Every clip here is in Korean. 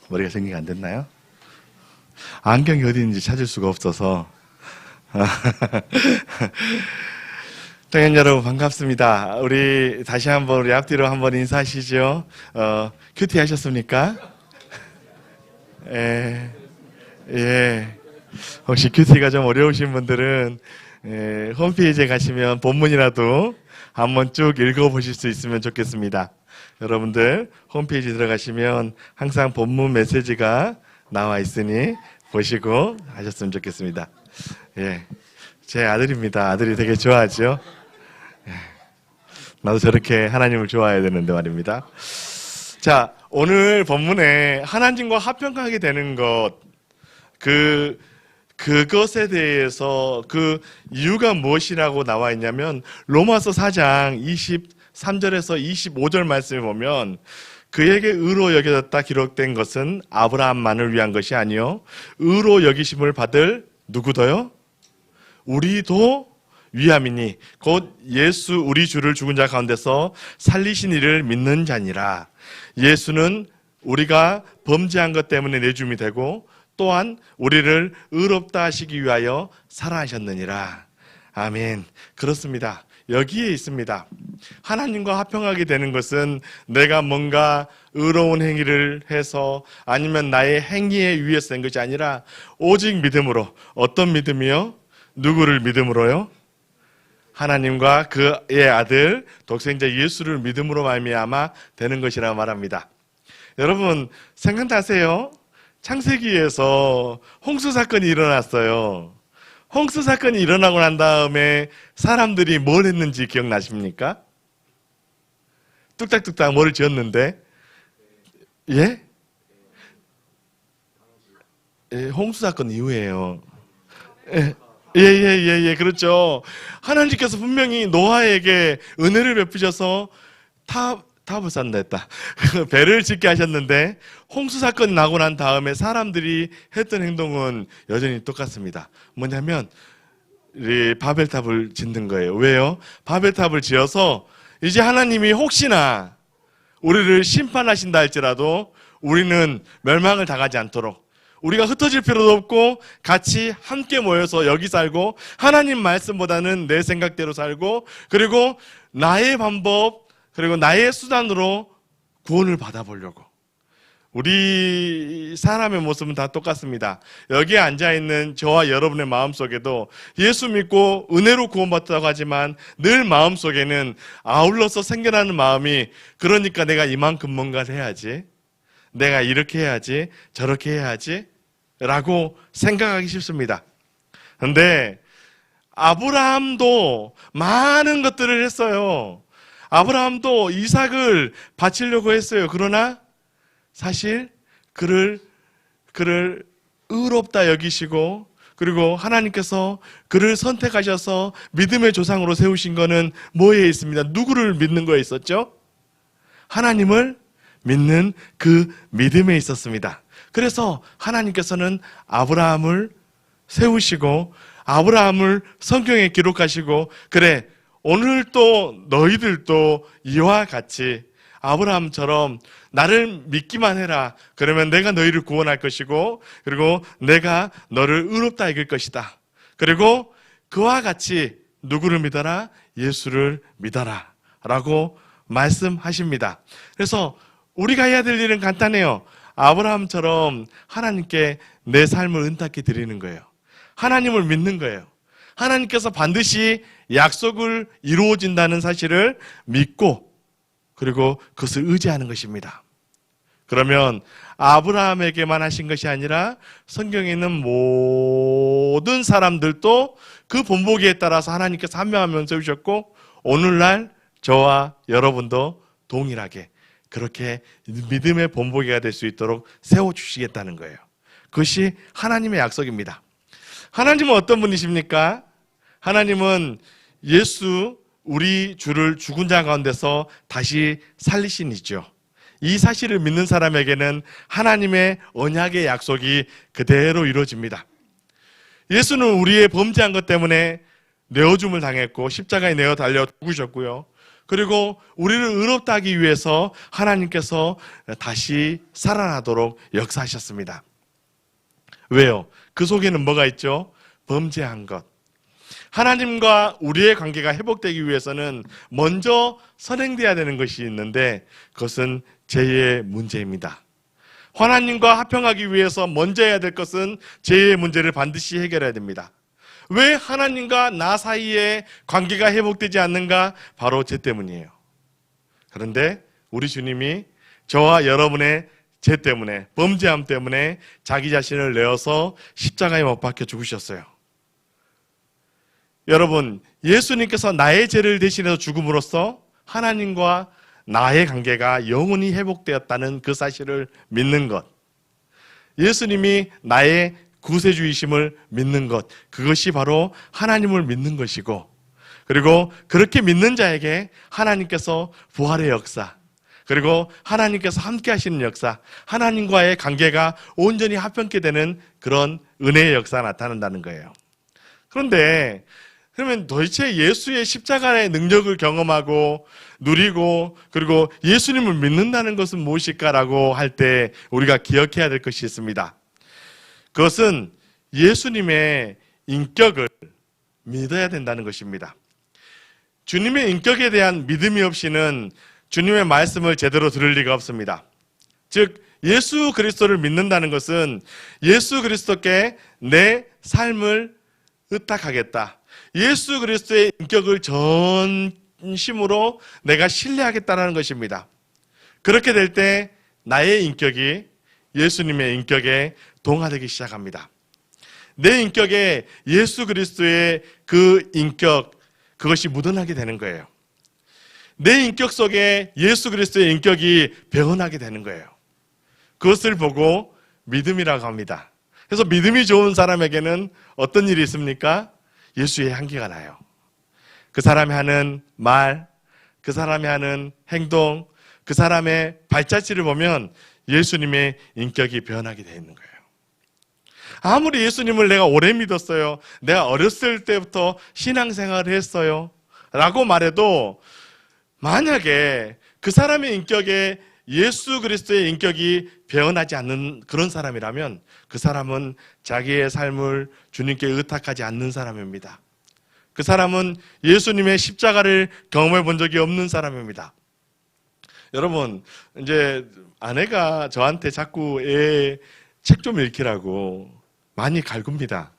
머리가 생기가 안 됐나요? 안경이 어디 있는지 찾을 수가 없어서. 청년 여러분 반갑습니다. 우리 다시 한번 우리 앞뒤로 한번 인사하시죠. 큐티 하셨습니까? 예. 혹시 큐티가 좀 어려우신 분들은 홈페이지에 가시면 본문이라도 한번 쭉 읽어보실 수 있으면 좋겠습니다. 여러분들 홈페이지 들어가시면 항상 본문 메시지가 나와 있으니 보시고 하셨으면 좋겠습니다. 예, 제 아들입니다. 아들이 되게 좋아하죠. 나도 저렇게 하나님을 좋아해야 되는데 말입니다. 자, 오늘 본문에 하나님과 화평하게 되는 것, 그것에 대해서 그 이유가 무엇이라고 나와 있냐면 로마서 4장 23절에서 25절 말씀을 보면 그에게 의로 여겨졌다 기록된 것은 아브라함만을 위한 것이 아니요 의로 여기심을 받을 누구도요? 우리도 위함이니 곧 예수 우리 주를 죽은 자 가운데서 살리신 이를 믿는 자니라. 예수는 우리가 범죄한 것 때문에 내줌이 되고 또한 우리를 의롭다 하시기 위하여 살아하셨느니라. 아멘. 그렇습니다. 여기에 있습니다. 하나님과 화평하게 되는 것은 내가 뭔가 의로운 행위를 해서 아니면 나의 행위에 의해서 된 것이 아니라 오직 믿음으로. 어떤 믿음이요? 누구를 믿음으로요? 하나님과 그의 아들 독생자 예수를 믿음으로 말미암아 되는 것이라 말합니다. 여러분 생각나세요? 창세기에서 홍수 사건이 일어났어요. 홍수 사건이 일어나고 난 다음에 사람들이 뭘 했는지 기억나십니까? 뚝딱뚝딱 뭐를 지었는데? 예? 홍수 사건 이후에요. 예, 그렇죠. 하나님께서 분명히 노아에게 은혜를 베푸셔서 탑을 쌓는다 했다. 배를 짓게 하셨는데 홍수 사건이 나고 난 다음에 사람들이 했던 행동은 여전히 똑같습니다. 뭐냐면 바벨탑을 짓는 거예요. 왜요? 바벨탑을 지어서 이제 하나님이 혹시나 우리를 심판하신다 할지라도 우리는 멸망을 당하지 않도록 우리가 흩어질 필요도 없고 같이 함께 모여서 여기 살고 하나님 말씀보다는 내 생각대로 살고 그리고 나의 방법 그리고 나의 수단으로 구원을 받아보려고. 우리 사람의 모습은 다 똑같습니다. 여기에 앉아있는 저와 여러분의 마음속에도 예수 믿고 은혜로 구원받았다고 하지만 늘 마음속에는 아울러서 생겨나는 마음이 그러니까 내가 이만큼 뭔가를 해야지, 내가 이렇게 해야지, 저렇게 해야지 라고 생각하기 쉽습니다. 그런데 아브라함도 많은 것들을 했어요. 아브라함도 이삭을 바치려고 했어요. 그러나 사실 그를 의롭다 여기시고 그리고 하나님께서 그를 선택하셔서 믿음의 조상으로 세우신 것은 뭐에 있습니다? 누구를 믿는 거에 있었죠? 하나님을 믿는 그 믿음에 있었습니다. 그래서 하나님께서는 아브라함을 세우시고 아브라함을 성경에 기록하시고 그래 오늘 또 너희들도 이와 같이 아브라함처럼 나를 믿기만 해라. 그러면 내가 너희를 구원할 것이고 그리고 내가 너를 의롭다 여길 것이다. 그리고 그와 같이 누구를 믿어라? 예수를 믿어라 라고 말씀하십니다. 그래서 우리가 해야 될 일은 간단해요. 아브라함처럼 하나님께 내 삶을 은탁히 드리는 거예요. 하나님을 믿는 거예요. 하나님께서 반드시 약속을 이루어진다는 사실을 믿고 그리고 그것을 의지하는 것입니다. 그러면 아브라함에게만 하신 것이 아니라 성경에 있는 모든 사람들도 그 본보기에 따라서 하나님께서 한 명 한 명 세우셨고 오늘날 저와 여러분도 동일하게 그렇게 믿음의 본보기가 될 수 있도록 세워주시겠다는 거예요. 그것이 하나님의 약속입니다. 하나님은 어떤 분이십니까? 하나님은 예수 우리 주를 죽은 자 가운데서 다시 살리신 이죠. 이 사실을 믿는 사람에게는 하나님의 언약의 약속이 그대로 이루어집니다. 예수는 우리의 범죄한 것 때문에 내어줌을 당했고 십자가에 내어 달려 죽으셨고요. 그리고 우리를 의롭다 하기 위해서 하나님께서 다시 살아나도록 역사하셨습니다. 왜요? 그 속에는 뭐가 있죠? 범죄한 것. 하나님과 우리의 관계가 회복되기 위해서는 먼저 선행돼야 되는 것이 있는데 그것은 죄의 문제입니다. 하나님과 화평하기 위해서 먼저 해야 될 것은 죄의 문제를 반드시 해결해야 됩니다. 왜 하나님과 나 사이에 관계가 회복되지 않는가? 바로 죄 때문이에요. 그런데 우리 주님이 저와 여러분의 죄 때문에, 범죄함 때문에 자기 자신을 내어서 십자가에 못 박혀 죽으셨어요. 여러분, 예수님께서 나의 죄를 대신해서 죽음으로써 하나님과 나의 관계가 영원히 회복되었다는 그 사실을 믿는 것, 예수님이 나의 구세주이심을 믿는 것, 그것이 바로 하나님을 믿는 것이고, 그리고 그렇게 믿는 자에게 하나님께서 부활의 역사, 그리고 하나님께서 함께 하시는 역사, 하나님과의 관계가 온전히 화평케 되는 그런 은혜의 역사가 나타난다는 거예요. 그런데 그러면 도대체 예수의 십자가의 능력을 경험하고 누리고 그리고 예수님을 믿는다는 것은 무엇일까라고 할 때 우리가 기억해야 될 것이 있습니다. 그것은 예수님의 인격을 믿어야 된다는 것입니다. 주님의 인격에 대한 믿음이 없이는 주님의 말씀을 제대로 들을 리가 없습니다. 즉 예수 그리스도를 믿는다는 것은 예수 그리스도께 내 삶을 의탁하겠다. 예수 그리스도의 인격을 전심으로 내가 신뢰하겠다는 것입니다. 그렇게 될 때 나의 인격이 예수님의 인격에 동화되기 시작합니다. 내 인격에 예수 그리스도의 그 인격, 그것이 묻어나게 되는 거예요. 내 인격 속에 예수 그리스도의 인격이 배어나게 되는 거예요. 그것을 보고 믿음이라고 합니다. 그래서 믿음이 좋은 사람에게는 어떤 일이 있습니까? 예수의 향기가 나요. 그 사람이 하는 말, 그 사람이 하는 행동, 그 사람의 발자취를 보면 예수님의 인격이 변하게 되어 있는 거예요. 아무리 예수님을 내가 오래 믿었어요, 내가 어렸을 때부터 신앙생활을 했어요 라고 말해도 만약에 그 사람의 인격에 예수 그리스도의 인격이 배어나지 않는 그런 사람이라면 그 사람은 자기의 삶을 주님께 의탁하지 않는 사람입니다. 그 사람은 예수님의 십자가를 경험해 본 적이 없는 사람입니다. 여러분, 이제 아내가 저한테 자꾸 애 책 좀 읽히라고 많이 갈굽니다.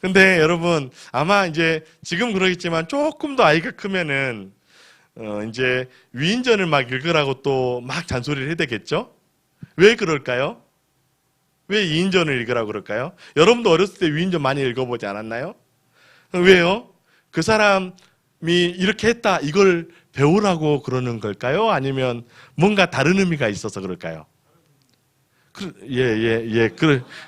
근데 여러분, 아마 이제 지금 그러겠지만 조금 더 아이가 크면은 이제 위인전을 막 읽으라고 또 막 잔소리를 해야 되겠죠? 왜 그럴까요? 왜 위인전을 읽으라고 그럴까요? 여러분도 어렸을 때 위인전 많이 읽어보지 않았나요? 왜요? 그 사람이 이렇게 했다, 이걸 배우라고 그러는 걸까요? 아니면 뭔가 다른 의미가 있어서 그럴까요?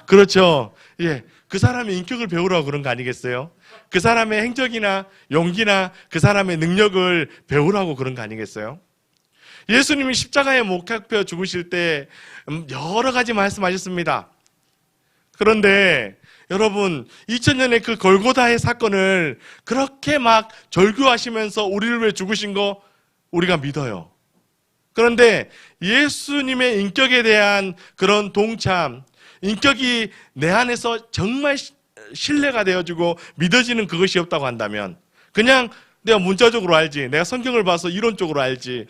그렇죠. 예. 그 사람의 인격을 배우라고 그런 거 아니겠어요? 그 사람의 행적이나 용기나 그 사람의 능력을 배우라고 그런 거 아니겠어요? 예수님이 십자가에 못 박혀 죽으실 때 여러 가지 말씀하셨습니다. 그런데 여러분, 2000년의 그 골고다의 사건을 그렇게 막 절규하시면서 우리를 위해 죽으신 거 우리가 믿어요. 그런데 예수님의 인격에 대한 그런 동참, 인격이 내 안에서 정말 신뢰가 되어지고 믿어지는 그것이 없다고 한다면, 그냥 내가 문자적으로 알지, 내가 성경을 봐서 이론적으로 알지,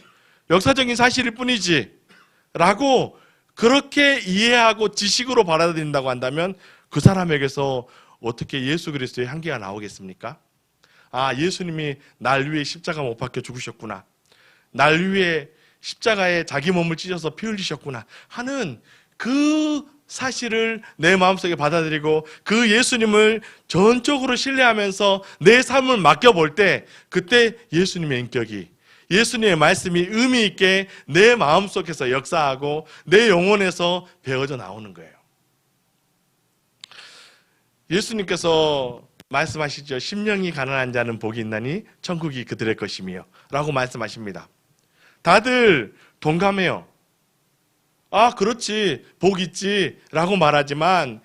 역사적인 사실일 뿐이지 라고 그렇게 이해하고 지식으로 받아들인다고 한다면 그 사람에게서 어떻게 예수 그리스도의 향기가 나오겠습니까? 아, 예수님이 날 위해 십자가 못 박혀 죽으셨구나, 날 위해 십자가에 자기 몸을 찢어서 피 흘리셨구나 하는 그 사실을 내 마음속에 받아들이고 그 예수님을 전적으로 신뢰하면서 내 삶을 맡겨볼 때, 그때 예수님의 인격이, 예수님의 말씀이 의미 있게 내 마음속에서 역사하고 내 영혼에서 배어져 나오는 거예요. 예수님께서 말씀하시죠. 심령이 가난한 자는 복이 있나니 천국이 그들의 것이며 라고 말씀하십니다. 다들 동감해요. 아, 그렇지, 복 있지 라고 말하지만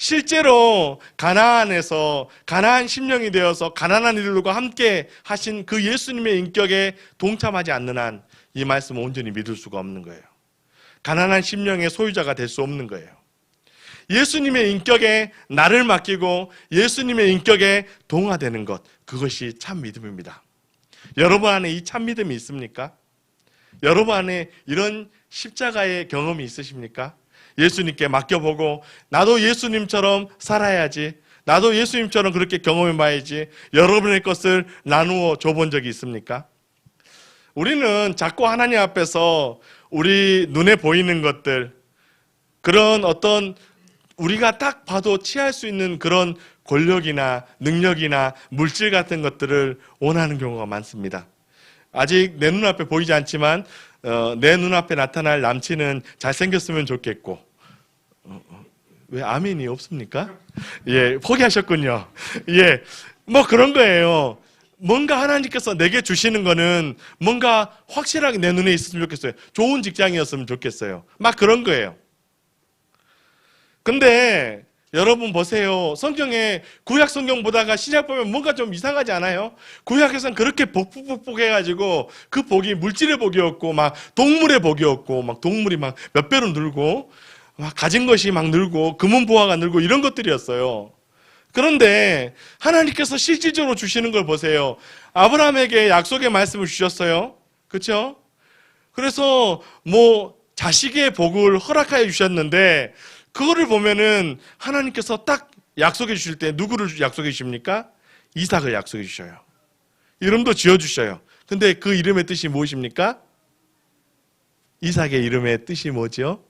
실제로 가나안에서 가나안 심령이 되어서 가난한 이들과 함께 하신 그 예수님의 인격에 동참하지 않는 한 이 말씀을 온전히 믿을 수가 없는 거예요. 가난한 심령의 소유자가 될 수 없는 거예요. 예수님의 인격에 나를 맡기고 예수님의 인격에 동화되는 것, 그것이 참 믿음입니다. 여러분 안에 이 참 믿음이 있습니까? 여러분 안에 이런 십자가의 경험이 있으십니까? 예수님께 맡겨보고 나도 예수님처럼 살아야지, 나도 예수님처럼 그렇게 경험해봐야지, 여러분의 것을 나누어 줘본 적이 있습니까? 우리는 자꾸 하나님 앞에서 우리 눈에 보이는 것들, 그런 어떤 우리가 딱 봐도 취할 수 있는 그런 권력이나 능력이나 물질 같은 것들을 원하는 경우가 많습니다. 아직 내 눈앞에 보이지 않지만 내 눈앞에 나타날 남친은 잘생겼으면 좋겠고, 왜 아멘이 없습니까? 예, 포기하셨군요. 예, 뭐 그런 거예요. 뭔가 하나님께서 내게 주시는 거는 뭔가 확실하게 내 눈에 있었으면 좋겠어요. 좋은 직장이었으면 좋겠어요. 막 그런 거예요. 근데 여러분 보세요. 성경에 구약 성경 보다가 신약 보면 뭔가 좀 이상하지 않아요? 구약에서는 그렇게 복복복복 해가지고 그 복이 물질의 복이었고 막 동물의 복이었고 막 동물이 막 몇 배로 늘고 막 가진 것이 막 늘고 금은 보화가 늘고 이런 것들이었어요. 그런데 하나님께서 실질적으로 주시는 걸 보세요. 아브라함에게 약속의 말씀을 주셨어요. 그렇죠? 그래서 뭐 자식의 복을 허락하여 주셨는데 그거를 보면은 하나님께서 딱 약속해 주실 때 누구를 약속해 주십니까? 이삭을 약속해 주셔요. 이름도 지어 주셔요. 근데 그 이름의 뜻이 무엇입니까? 이삭의 이름의 뜻이 뭐죠?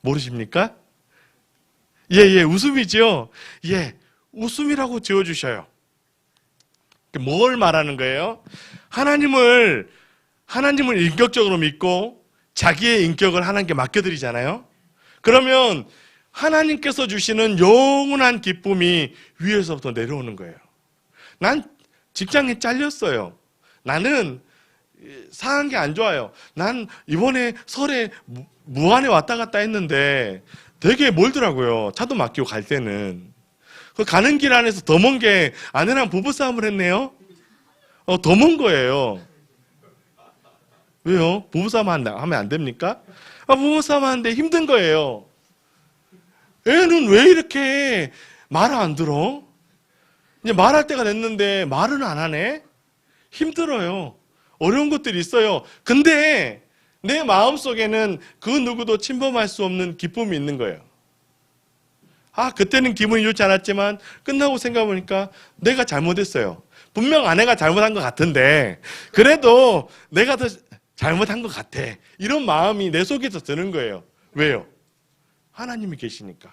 모르십니까? 예, 웃음이죠. 예, 웃음이라고 지어 주셔요. 뭘 말하는 거예요? 하나님을 인격적으로 믿고 자기의 인격을 하나님께 맡겨드리잖아요. 그러면 하나님께서 주시는 영원한 기쁨이 위에서부터 내려오는 거예요. 난 직장에 잘렸어요. 나는 상한 게 안 좋아요. 난 이번에 설에 무안에 왔다 갔다 했는데 되게 멀더라고요. 차도 맡기고 갈 때는. 그 가는 길 안에서 더 먼 게 아내랑 부부싸움을 했네요. 더 먼 거예요. 왜요? 부부싸움 하면 안 됩니까? 부부싸움 하는데 힘든 거예요. 애는 왜 이렇게 말을 안 들어? 이제 말할 때가 됐는데 말은 안 하네? 힘들어요. 어려운 것들이 있어요. 근데 내 마음속에는 그 누구도 침범할 수 없는 기쁨이 있는 거예요. 그때는 기분이 좋지 않았지만 끝나고 생각해보니까 내가 잘못했어요. 분명 아내가 잘못한 것 같은데 그래도 내가 더 잘못한 것 같아. 이런 마음이 내 속에서 드는 거예요. 왜요? 하나님이 계시니까.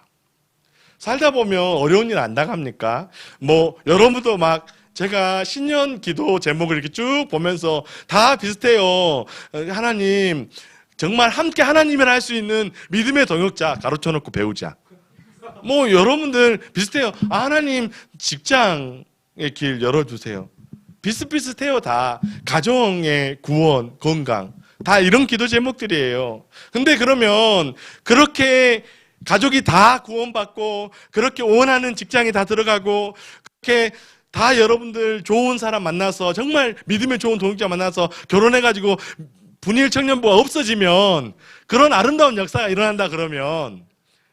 살다 보면 어려운 일 안 당합니까? 뭐 여러분도 막 제가 신년 기도 제목을 이렇게 쭉 보면서 다 비슷해요. 하나님, 정말 함께 하나님을 할 수 있는 믿음의 동역자 가로쳐놓고 배우자. 뭐 여러분들 비슷해요. 하나님 직장의 길 열어주세요. 비슷비슷해요. 다 가정의 구원, 건강 다 이런 기도 제목들이에요. 근데 그러면 그렇게 가족이 다 구원받고 그렇게 원하는 직장에 다 들어가고 그렇게 다 여러분들 좋은 사람 만나서 정말 믿음의 좋은 동역자 만나서 결혼해가지고 분일 청년부가 없어지면 그런 아름다운 역사가 일어난다 그러면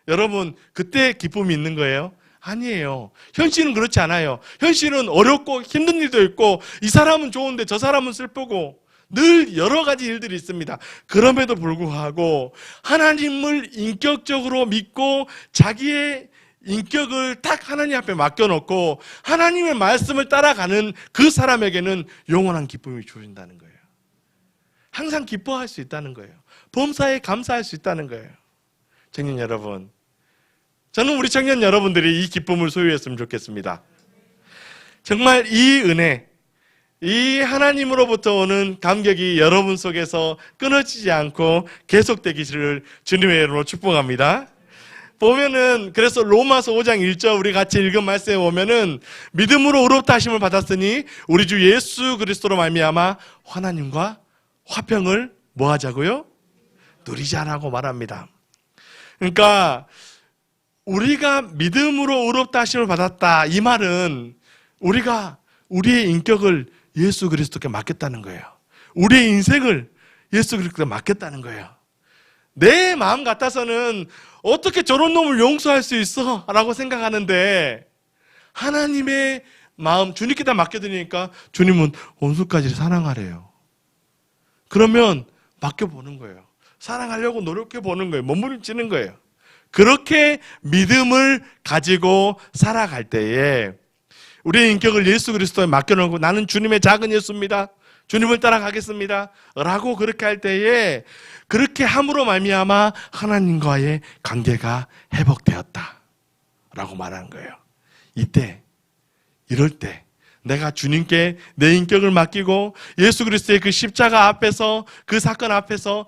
여러분 그때 기쁨이 있는 거예요? 아니에요. 현실은 그렇지 않아요. 현실은 어렵고 힘든 일도 있고 이 사람은 좋은데 저 사람은 슬프고 늘 여러 가지 일들이 있습니다. 그럼에도 불구하고 하나님을 인격적으로 믿고 자기의 인격을 딱 하나님 앞에 맡겨놓고 하나님의 말씀을 따라가는 그 사람에게는 영원한 기쁨이 주어진다는 거예요. 항상 기뻐할 수 있다는 거예요. 범사에 감사할 수 있다는 거예요. 청년 여러분, 저는 우리 청년 여러분들이 이 기쁨을 소유했으면 좋겠습니다. 정말 이 은혜, 이 하나님으로부터 오는 감격이 여러분 속에서 끊어지지 않고 계속되기를 주님의 이름으로 축복합니다. 보면은 그래서 로마서 5장 1절 우리 같이 읽은 말씀에 보면은 믿음으로 의롭다 하심을 받았으니 우리 주 예수 그리스도로 말미암아 하나님과 화평을 뭐 하자고요? 누리자라고 말합니다. 그러니까 우리가 믿음으로 의롭다 하심을 받았다. 이 말은 우리가 우리의 인격을 예수 그리스도께 맡겼다는 거예요. 우리의 인생을 예수 그리스도께 맡겼다는 거예요. 내 마음 같아서는 어떻게 저런 놈을 용서할 수 있어? 라고 생각하는데 하나님의 마음 주님께다 맡겨드리니까 주님은 원수까지 사랑하래요. 그러면 맡겨보는 거예요. 사랑하려고 노력해보는 거예요. 몸부림치는 거예요. 그렇게 믿음을 가지고 살아갈 때에 우리의 인격을 예수 그리스도에 맡겨놓고 나는 주님의 작은 예수입니다. 주님을 따라가겠습니다. 라고 그렇게 할 때에 그렇게 함으로 말미암아 하나님과의 관계가 회복되었다. 라고 말하는 거예요. 이럴 때 내가 주님께 내 인격을 맡기고 예수 그리스도의 그 십자가 앞에서 그 사건 앞에서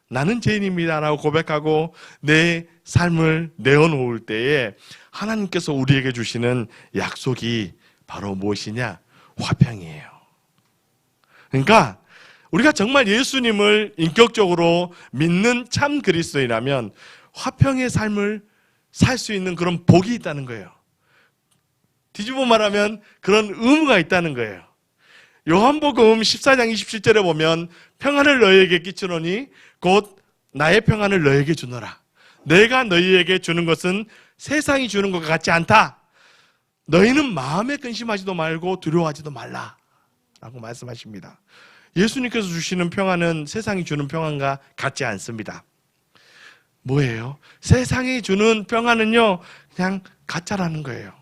나는 죄인입니다 라고 고백하고 내 삶을 내어놓을 때에 하나님께서 우리에게 주시는 약속이 바로 무엇이냐? 화평이에요. 그러니까 우리가 정말 예수님을 인격적으로 믿는 참 그리스도인이라면 화평의 삶을 살 수 있는 그런 복이 있다는 거예요. 뒤집어 말하면 그런 의무가 있다는 거예요. 요한복음 14장 27절에 보면 평안을 너희에게 끼치노니 곧 나의 평안을 너희에게 주노라. 내가 너희에게 주는 것은 세상이 주는 것과 같지 않다. 너희는 마음에 근심하지도 말고 두려워하지도 말라 라고 말씀하십니다. 예수님께서 주시는 평안은 세상이 주는 평안과 같지 않습니다. 뭐예요? 세상이 주는 평안은요 그냥 가짜라는 거예요.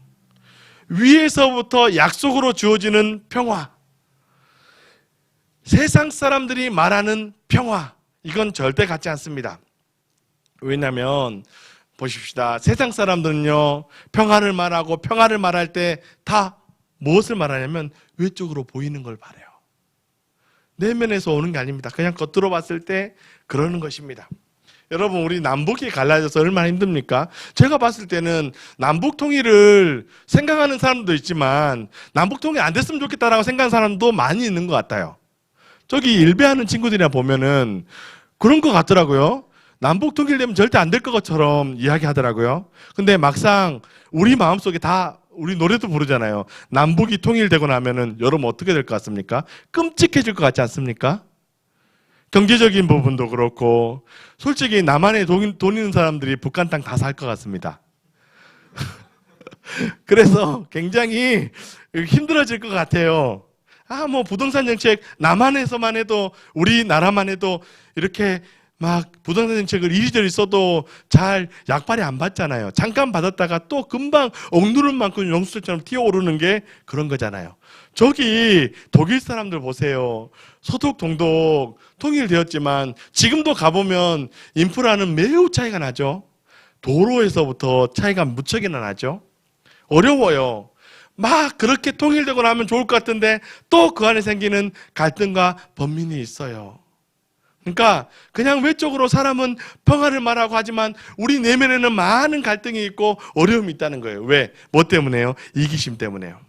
위에서부터 약속으로 주어지는 평화, 세상 사람들이 말하는 평화, 이건 절대 같지 않습니다. 왜냐하면 보십시다. 세상 사람들은요 평화를 말하고 평화를 말할 때 다 무엇을 말하냐면 외적으로 보이는 걸 말해요. 내면에서 오는 게 아닙니다. 그냥 겉으로 봤을 때 그러는 것입니다. 여러분, 우리 남북이 갈라져서 얼마나 힘듭니까? 제가 봤을 때는 남북 통일을 생각하는 사람도 있지만 남북 통일 안 됐으면 좋겠다라고 생각하는 사람도 많이 있는 것 같아요. 저기 일배하는 친구들이나 보면은 그런 것 같더라고요. 남북 통일되면 절대 안 될 것처럼 이야기하더라고요. 근데 막상 우리 마음속에 다 우리 노래도 부르잖아요. 남북이 통일되고 나면은 여러분 어떻게 될 것 같습니까? 끔찍해질 것 같지 않습니까? 경제적인 부분도 그렇고 솔직히 남한에 돈 있는 사람들이 북한 땅 다 살 것 같습니다. 그래서 굉장히 힘들어질 것 같아요. 뭐 부동산 정책 남한에서만 해도 우리나라만 해도 이렇게 막 부동산 정책을 이리저리 써도 잘 약발이 안 받잖아요. 잠깐 받았다가 또 금방 억누를 만큼 용수철처럼 튀어오르는 게 그런 거잖아요. 저기 독일 사람들 보세요. 서독, 동독 통일되었지만 지금도 가보면 인프라는 매우 차이가 나죠. 도로에서부터 차이가 무척이나 나죠. 어려워요. 막 그렇게 통일되고 나면 좋을 것 같은데 또 그 안에 생기는 갈등과 번민이 있어요. 그러니까 그냥 외적으로 사람은 평화를 말하고 하지만 우리 내면에는 많은 갈등이 있고 어려움이 있다는 거예요. 왜? 뭐 때문에요? 이기심 때문에요.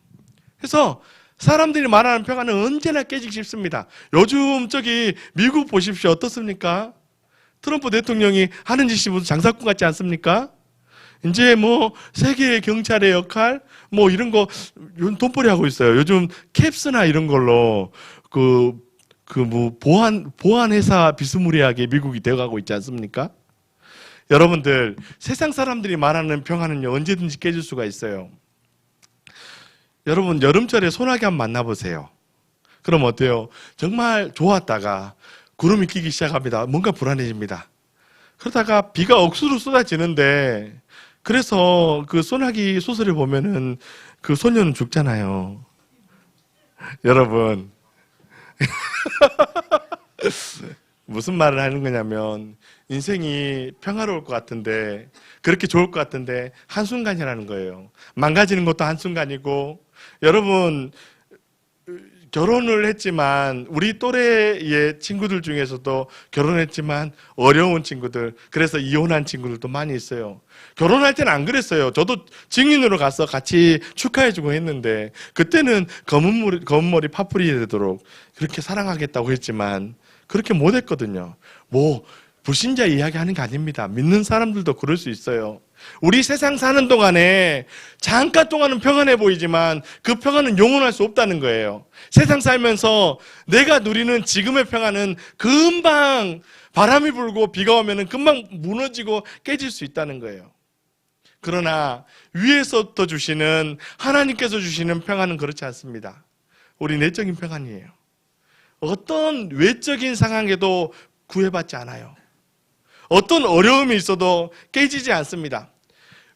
그래서 사람들이 말하는 평화는 언제나 깨지기 쉽습니다. 요즘 저기 미국 보십시오. 어떻습니까? 트럼프 대통령이 하는 짓이 무슨 장사꾼 같지 않습니까? 이제 뭐 세계의 경찰의 역할 뭐 이런 거 돈벌이 하고 있어요. 요즘 캡스나 이런 걸로 뭐 보안 회사 비스무리하게 미국이 되어가고 있지 않습니까? 여러분들 세상 사람들이 말하는 평화는요 언제든지 깨질 수가 있어요. 여러분 여름철에 소나기 한번 만나보세요. 그럼 어때요? 정말 좋았다가 구름이 끼기 시작합니다. 뭔가 불안해집니다. 그러다가 비가 억수로 쏟아지는데 그래서 그 소나기 소설을 보면은 그 소녀는 죽잖아요. 여러분 무슨 말을 하는 거냐면 인생이 평화로울 것 같은데 그렇게 좋을 것 같은데 한순간이라는 거예요. 망가지는 것도 한순간이고 여러분 결혼을 했지만 우리 또래의 친구들 중에서도 결혼했지만 어려운 친구들 그래서 이혼한 친구들도 많이 있어요. 결혼할 때는 안 그랬어요. 저도 증인으로 가서 같이 축하해주고 했는데 그때는 검은 머리 파뿌리 되도록 그렇게 사랑하겠다고 했지만 그렇게 못했거든요. 뭐 불신자 이야기하는 게 아닙니다. 믿는 사람들도 그럴 수 있어요. 우리 세상 사는 동안에 잠깐 동안은 평안해 보이지만 그 평안은 영원할 수 없다는 거예요. 세상 살면서 내가 누리는 지금의 평안은 금방 바람이 불고 비가 오면 금방 무너지고 깨질 수 있다는 거예요. 그러나 위에서부터 주시는, 하나님께서 주시는 평안은 그렇지 않습니다. 우리 내적인 평안이에요. 어떤 외적인 상황에도 구애받지 않아요. 어떤 어려움이 있어도 깨지지 않습니다.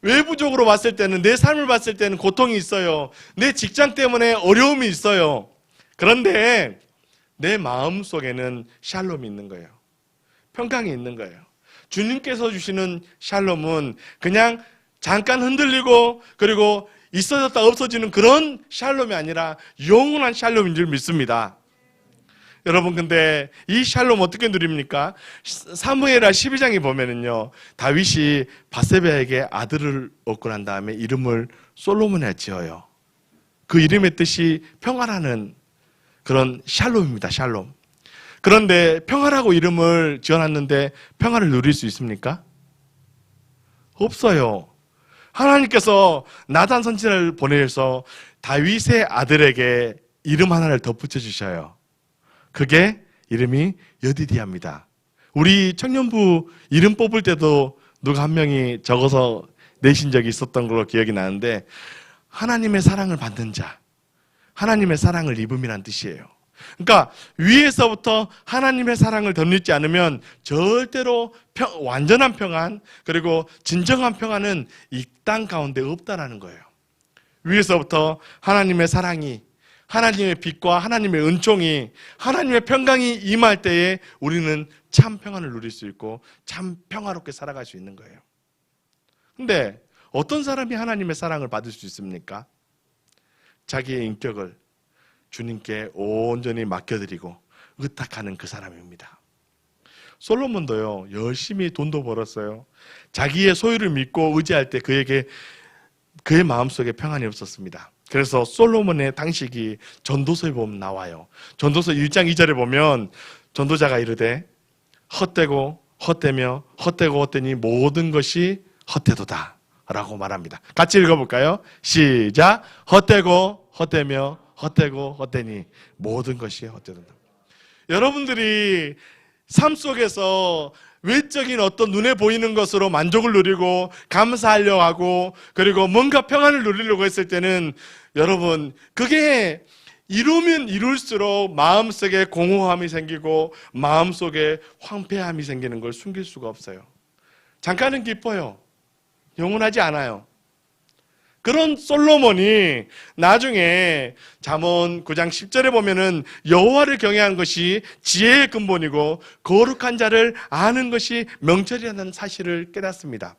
외부적으로 봤을 때는, 내 삶을 봤을 때는 고통이 있어요. 내 직장 때문에 어려움이 있어요. 그런데 내 마음 속에는 샬롬이 있는 거예요. 평강이 있는 거예요. 주님께서 주시는 샬롬은 그냥 잠깐 흔들리고 그리고 있어졌다 없어지는 그런 샬롬이 아니라 영원한 샬롬인 줄 믿습니다. 여러분, 근데 이 샬롬 어떻게 누립니까? 사무엘하 12장에 보면은요, 다윗이 바세바에게 아들을 얻고 난 다음에 이름을 솔로몬에 지어요. 그 이름의 뜻이 평화라는 그런 샬롬입니다. 샬롬. 그런데 평화라고 이름을 지어놨는데 평화를 누릴 수 있습니까? 없어요. 하나님께서 나단 선지자를 보내서 다윗의 아들에게 이름 하나를 덧붙여 주셔요. 그게 이름이 여디디아입니다. 우리 청년부 이름 뽑을 때도 누가 한 명이 적어서 내신 적이 있었던 걸로 기억이 나는데, 하나님의 사랑을 받는 자, 하나님의 사랑을 입음이란 뜻이에요. 그러니까 위에서부터 하나님의 사랑을 덧입지 않으면 절대로 완전한 평안, 그리고 진정한 평안은 이 땅 가운데 없다라는 거예요. 위에서부터 하나님의 사랑이, 하나님의 빛과 하나님의 은총이, 하나님의 평강이 임할 때에 우리는 참 평안을 누릴 수 있고 참 평화롭게 살아갈 수 있는 거예요. 근데 어떤 사람이 하나님의 사랑을 받을 수 있습니까? 자기의 인격을 주님께 온전히 맡겨드리고 의탁하는 그 사람입니다. 솔로몬도요, 열심히 돈도 벌었어요. 자기의 소유를 믿고 의지할 때 그의 마음속에 평안이 없었습니다. 그래서 솔로몬의 당시기 전도서에 보면 나와요. 전도서 1장 2절에 보면 전도자가 이르되 헛되고 헛되며 헛되고 헛되니 모든 것이 헛되도다 라고 말합니다. 같이 읽어볼까요? 시작. 헛되고 헛되며 헛되고 헛되니 모든 것이 헛되도다. 여러분들이 삶 속에서 외적인 어떤 눈에 보이는 것으로 만족을 누리고 감사하려고 하고 그리고 뭔가 평안을 누리려고 했을 때는 여러분, 그게 이루면 이룰수록 마음속에 공허함이 생기고 마음속에 황폐함이 생기는 걸 숨길 수가 없어요. 잠깐은 기뻐요. 영원하지 않아요. 그런 솔로몬이 나중에 잠언 9장 10절에 보면은 여호와를 경외하는 것이 지혜의 근본이고 거룩한 자를 아는 것이 명철이라는 사실을 깨닫습니다.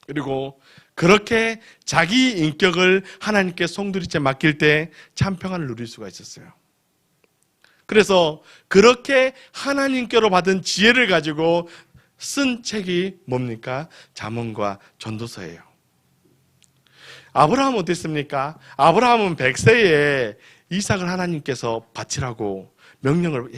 그리고 그렇게 자기 인격을 하나님께 송두리째 맡길 때 참 평안을 누릴 수가 있었어요. 그래서 그렇게 하나님께로 받은 지혜를 가지고 쓴 책이 뭡니까? 잠언과 전도서예요. 아브라함은 어땠습니까? 아브라함은 100세에 이삭을 하나님께서 바치라고 명령을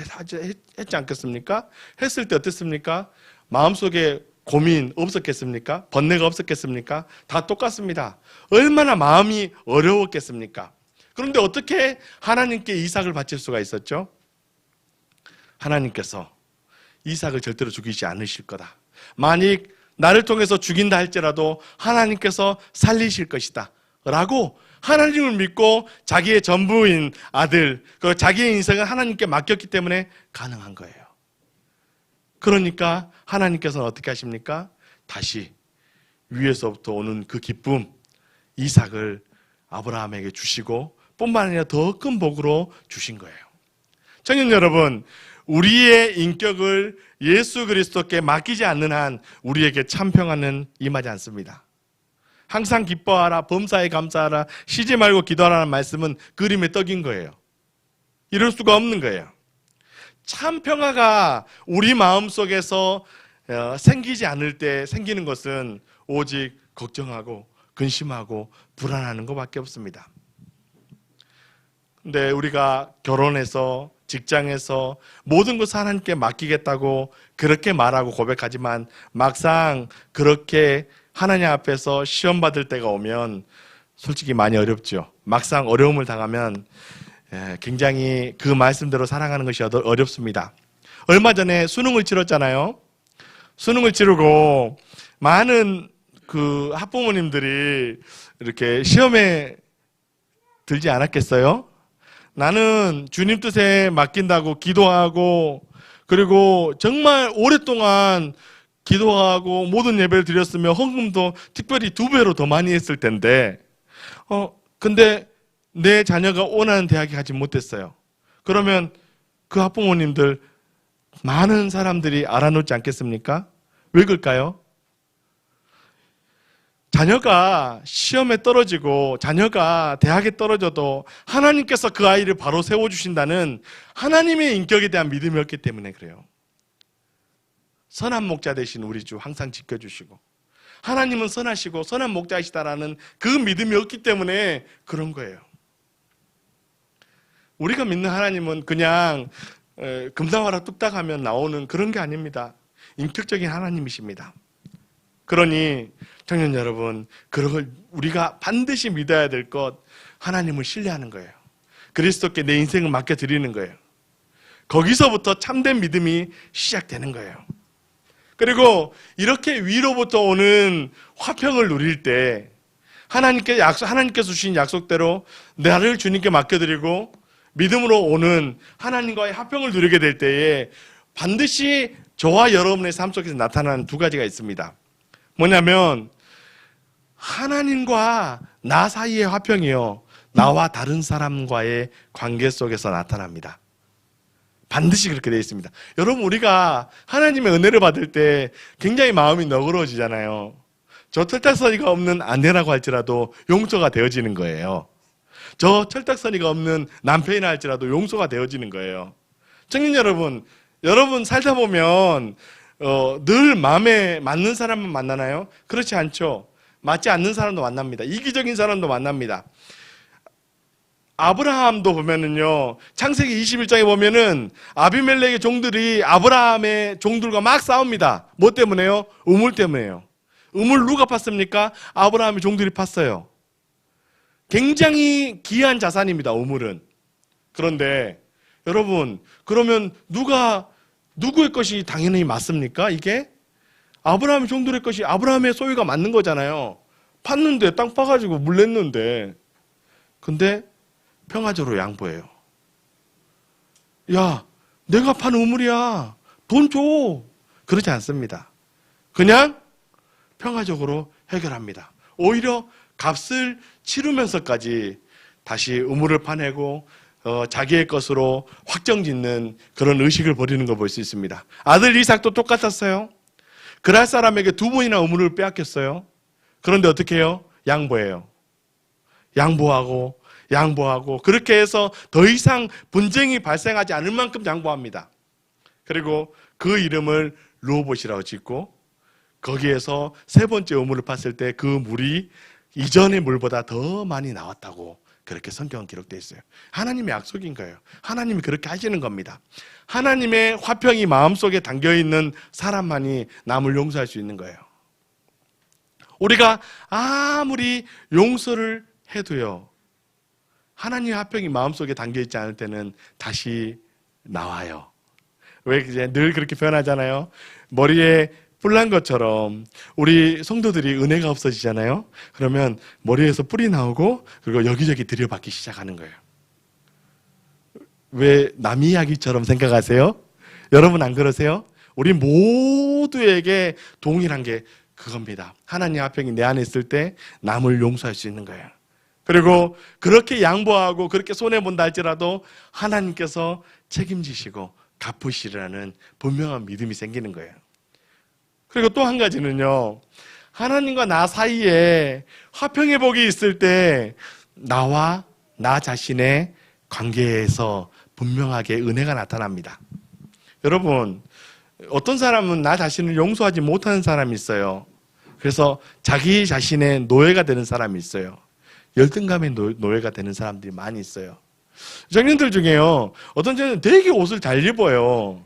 했지 않겠습니까? 했을 때 어땠습니까? 마음속에 고민 없었겠습니까? 번뇌가 없었겠습니까? 다 똑같습니다. 얼마나 마음이 어려웠겠습니까? 그런데 어떻게 하나님께 이삭을 바칠 수가 있었죠? 하나님께서 이삭을 절대로 죽이지 않으실 거다. 만약 나를 통해서 죽인다 할지라도 하나님께서 살리실 것이다 라고 하나님을 믿고 자기의 전부인 아들, 자기의 인생을 하나님께 맡겼기 때문에 가능한 거예요. 그러니까 하나님께서는 어떻게 하십니까? 다시 위에서부터 오는 그 기쁨, 이삭을 아브라함에게 주시고 뿐만 아니라 더 큰 복으로 주신 거예요. 청년 여러분, 우리의 인격을 예수 그리스도께 맡기지 않는 한 우리에게 참 평안은 임하지 않습니다. 항상 기뻐하라, 범사에 감사하라, 쉬지 말고 기도하라는 말씀은 그림의 떡인 거예요. 이럴 수가 없는 거예요. 참 평화가 우리 마음속에서 생기지 않을 때 생기는 것은 오직 걱정하고 근심하고 불안하는 것밖에 없습니다. 근데 우리가 결혼해서 직장에서 모든 것을 하나님께 맡기겠다고 그렇게 말하고 고백하지만 막상 그렇게 하나님 앞에서 시험 받을 때가 오면 솔직히 많이 어렵죠. 막상 어려움을 당하면 굉장히 그 말씀대로 살아가는 것이 어렵습니다. 얼마 전에 수능을 치렀잖아요. 수능을 치르고 많은 그 학부모님들이 이렇게 시험에 들지 않았겠어요? 나는 주님 뜻에 맡긴다고 기도하고 그리고 정말 오랫동안 기도하고 모든 예배를 드렸으면 헌금도 특별히 2배로 더 많이 했을 텐데 근데 내 자녀가 원하는 대학에 가지 못했어요. 그러면 그 학부모님들 많은 사람들이 알아놓지 않겠습니까? 왜 그럴까요? 자녀가 시험에 떨어지고 자녀가 대학에 떨어져도 하나님께서 그 아이를 바로 세워주신다는 하나님의 인격에 대한 믿음이 없기 때문에 그래요. 선한 목자 되신 우리 주 항상 지켜주시고 하나님은 선하시고 선한 목자이시다라는 그 믿음이 없기 때문에 그런 거예요. 우리가 믿는 하나님은 그냥 금상화라 뚝딱 하면 나오는 그런 게 아닙니다. 인격적인 하나님이십니다. 그러니 청년 여러분, 그걸 우리가 반드시 믿어야 될 것, 하나님을 신뢰하는 거예요. 그리스도께 내 인생을 맡겨드리는 거예요. 거기서부터 참된 믿음이 시작되는 거예요. 그리고 이렇게 위로부터 오는 화평을 누릴 때 하나님께서 주신 약속대로 나를 주님께 맡겨드리고 믿음으로 오는 하나님과의 화평을 누리게 될 때에 반드시 저와 여러분의 삶 속에서 나타나는 2가지가 있습니다. 뭐냐면 하나님과 나 사이의 화평이요, 나와 다른 사람과의 관계 속에서 나타납니다. 반드시 그렇게 되어 있습니다. 여러분, 우리가 하나님의 은혜를 받을 때 굉장히 마음이 너그러워지잖아요. 저 철딱서니가 없는 아내라고 할지라도 용서가 되어지는 거예요. 저 철딱서니가 없는 남편이라 할지라도 용서가 되어지는 거예요. 청년 여러분 살다 보면 늘 마음에 맞는 사람만 만나나요? 그렇지 않죠. 맞지 않는 사람도 만납니다. 이기적인 사람도 만납니다. 아브라함도 보면은요, 창세기 21장에 보면은 아비멜렉의 종들이 아브라함의 종들과 막 싸웁니다. 뭐 때문에요? 우물 때문에요. 우물 누가 팠습니까? 아브라함의 종들이 팠어요. 굉장히 귀한 자산입니다, 우물은. 그런데 여러분, 그러면 누구의 것이 당연히 맞습니까? 이게? 아브라함의 종들의 것이 아브라함의 소유가 맞는 거잖아요. 팠는데, 땅 파가지고 물 냈는데. 근데 평화적으로 양보해요. 야, 내가 판 우물이야. 돈 줘. 그러지 않습니다. 그냥 평화적으로 해결합니다. 오히려 값을 치르면서까지 다시 우물을 파내고 자기의 것으로 확정짓는 그런 의식을 벌이는 걸 볼 수 있습니다. 아들 이삭도 똑같았어요. 그랄 사람에게 2번이나 우물을 빼앗겼어요. 그런데 어떻게 해요? 양보해요. 양보하고 그렇게 해서 더 이상 분쟁이 발생하지 않을 만큼 양보합니다. 그리고 그 이름을 르호봇이라고 짓고 거기에서 3번째 우물을 팠을 때 그 물이 이전의 물보다 더 많이 나왔다고 그렇게 성경은 기록되어 있어요. 하나님의 약속인 거예요. 하나님이 그렇게 하시는 겁니다. 하나님의 화평이 마음속에 담겨있는 사람만이 남을 용서할 수 있는 거예요. 우리가 아무리 용서를 해도요, 하나님의 화평이 마음속에 담겨있지 않을 때는 다시 나와요. 왜 이제 늘 그렇게 표현하잖아요. 머리에 뿔 난 것처럼 우리 성도들이 은혜가 없어지잖아요. 그러면 머리에서 뿔이 나오고 그리고 여기저기 들여받기 시작하는 거예요. 왜 남 이야기처럼 생각하세요? 여러분 안 그러세요? 우리 모두에게 동일한 게 그겁니다. 하나님의 화평이 내 안에 있을 때 남을 용서할 수 있는 거예요. 그리고 그렇게 양보하고 그렇게 손해본다 할지라도 하나님께서 책임지시고 갚으시라는 분명한 믿음이 생기는 거예요. 그리고 또 한 가지는요, 하나님과 나 사이에 화평의 복이 있을 때 나와 나 자신의 관계에서 분명하게 은혜가 나타납니다. 여러분, 어떤 사람은 나 자신을 용서하지 못하는 사람이 있어요. 그래서 자기 자신의 노예가 되는 사람이 있어요. 열등감의 노예가 되는 사람들이 많이 있어요. 청년들 중에요, 어떤 청년은 되게 옷을 잘 입어요.